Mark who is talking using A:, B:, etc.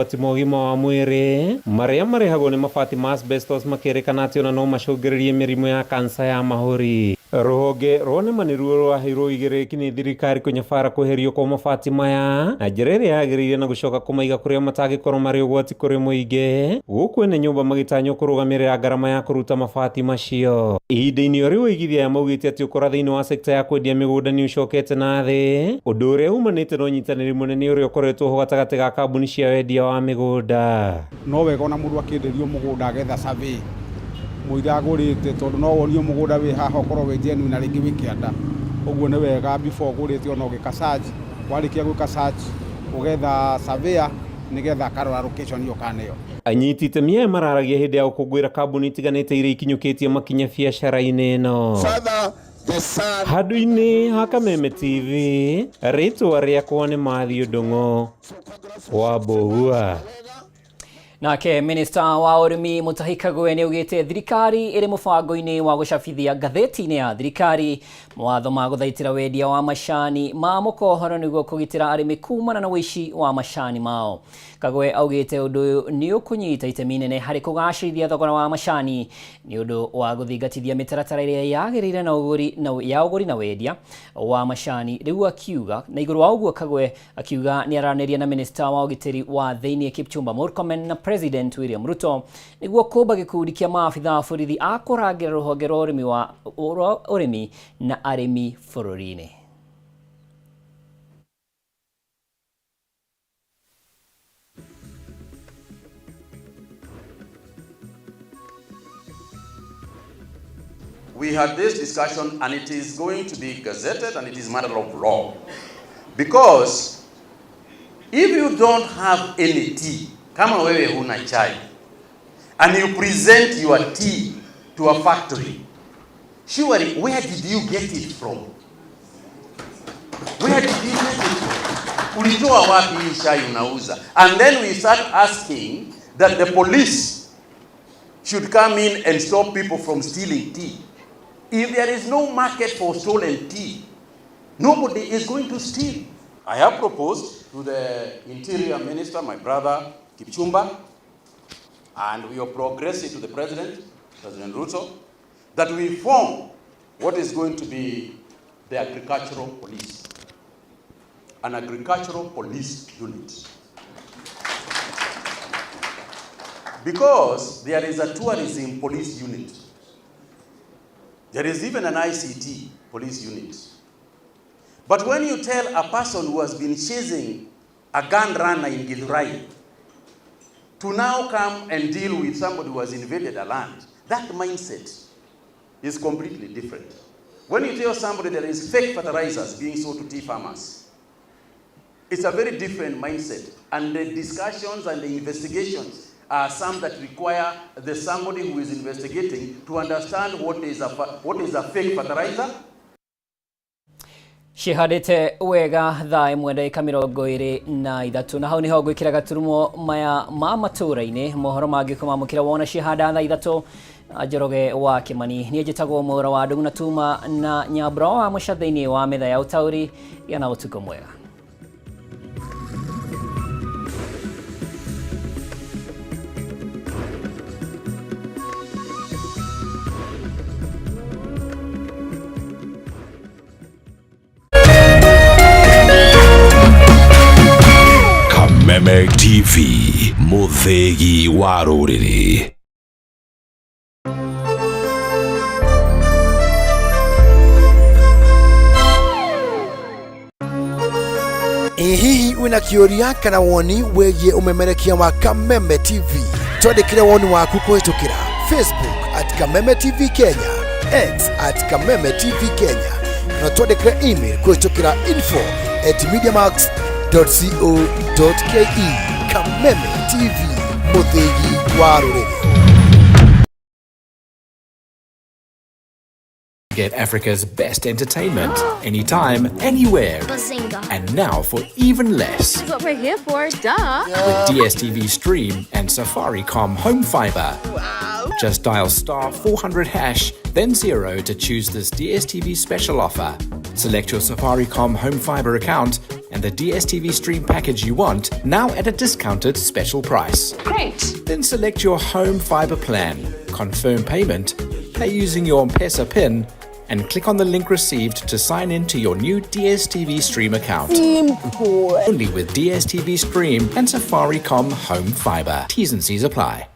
A: Mogima wa mwiri maria marehagwo ni mabati ma asbestos makirikana ati ona no macungiririe mirimu ya kansa ya mahuri. Ruhonge rwonema niruo rwaheirwo igiriki ni thirikari kunyabara kweherio kwa mabati maya na njira iria yagiriire na gucoka kumaiga kuria matagikorwo mari ugwati kuri muingi guku ene nyumba magitanywo kurugamirira ngarama ya kuruta mabati macio. Ihinda-ini riu igithia maugite ati ukora thiini wa sekta ya kwendia migunda ni ucokete na thi, undu uria umanite na unyitaniri munene uria ukoretwo ho gatagati ga kambuni cia wendia wa migunda.
B: No wega ona mundu akinderio mugunda agetha survey muira agurite tondu no wonio mugunda wi haha ukorwo wi jenu na ringi wi kianda uguo ni wega before agurite ona ugika search warikia gwika search ugetha surveyor nigetha karora location yo kaneyo.
A: Anyiti itemi aya mararagia hindi ya gukungwira kambuni itiganite iria ikinyukitie makinya biacara-ini ino. Handu-ini ha Kameme TV, ritwa riakwa ni Mathio Ndung'u wa Bohua.
C: Nake Minista wa Urimi Mutahi Kagwe ni ugite thirikari iri mubango-ini wa gucabithia ngatheti-ini ya thirikari mawatho ma guthaitira wendia wa macani ma mukohoro niguo kugitira arimi kumana na wici wa macani mao. Kagwe augite undu uyu ni ukunyita itemi inene hari kugacirithia thogora wa macani ni undu wa guthingatithia mitaratara iria yagirire na uguri na wendia wa macani. Riu akiuga na iguru wa uguo Kagwe akiuga ni araniria na Minista wa ugitiri wa thiini Kipchumba Murkomen na President William Ruto niguo kumba gikundi kia maabitha a borithi a kurangira ruhonge rwa urimi na arimi bururi-ini.
D: We had this discussion and it is going to be gazetted and it is matter of law. Because if you don't have any tea, kama wewe huna chai, and you present your tea to a factory, surely where did you get it from? Where did you get it from? Ulitoa wapi hii chai unauza? And then we start asking that the police should come in and stop people from stealing tea. If there is no market for stolen tea, nobody is going to steal. I have proposed to the Interior Minister, my brother Kipchumba, and we have progressed it to the President Ruto, that we form what is going to be the agricultural police, an agricultural police unit. Because there is a tourism police unit. There is even an ICT police unit. But when you tell a person who has been chasing a gun runner in Githurai to now come and deal with somebody who has invaded a land, that mindset is completely different. When you tell somebody there is fake fertilizers being sold to tea farmers, it's a very different mindset. And the discussions and the investigations are some that require somebody who is investigating to understand what is a fake fertilizer.
C: Shihadete wega thaa imwe ndagika 23 na hau niho gwikira gaturumo maya ma matura-ini mohoro mangi kumamukira wona shihada thaa 3 Njoroge wa Kimani ni njitagwo Mura wa Ndung'u na tuma na Nyambura wa mucathaini wa metha ya utauri yana utuko mwega.
E: Kameme TV, muthegi wa ruriri.
F: Hihi wina kioria kana woni wegie umemerekia wa Kameme TV? Twandikire woni waku kuhitukira Facebook @Kameme TV Kenya, X @Kameme TV Kenya, na twandikire email kuhitukira info@mediamax.co.ke. Kameme TV, muthegi wa ruriri.
E: Get Africa's best entertainment anytime, anywhere.
G: Bazinga.
E: And now for even less.
G: That's what we're here for, duh.
E: With DSTV Stream and Safaricom Home Fiber.
G: Wow.
E: Just dial *400# then 0 to choose this DSTV special offer. Select your Safaricom Home Fiber account and the DSTV Stream package you want, now at a discounted special price.
G: Great.
E: Then select your home fiber plan, confirm payment, pay using your M-Pesa PIN, and click on the link received to sign in to your new DSTV Stream account. Simple. Only with DSTV Stream and Safaricom Home Fiber. T's and C's apply.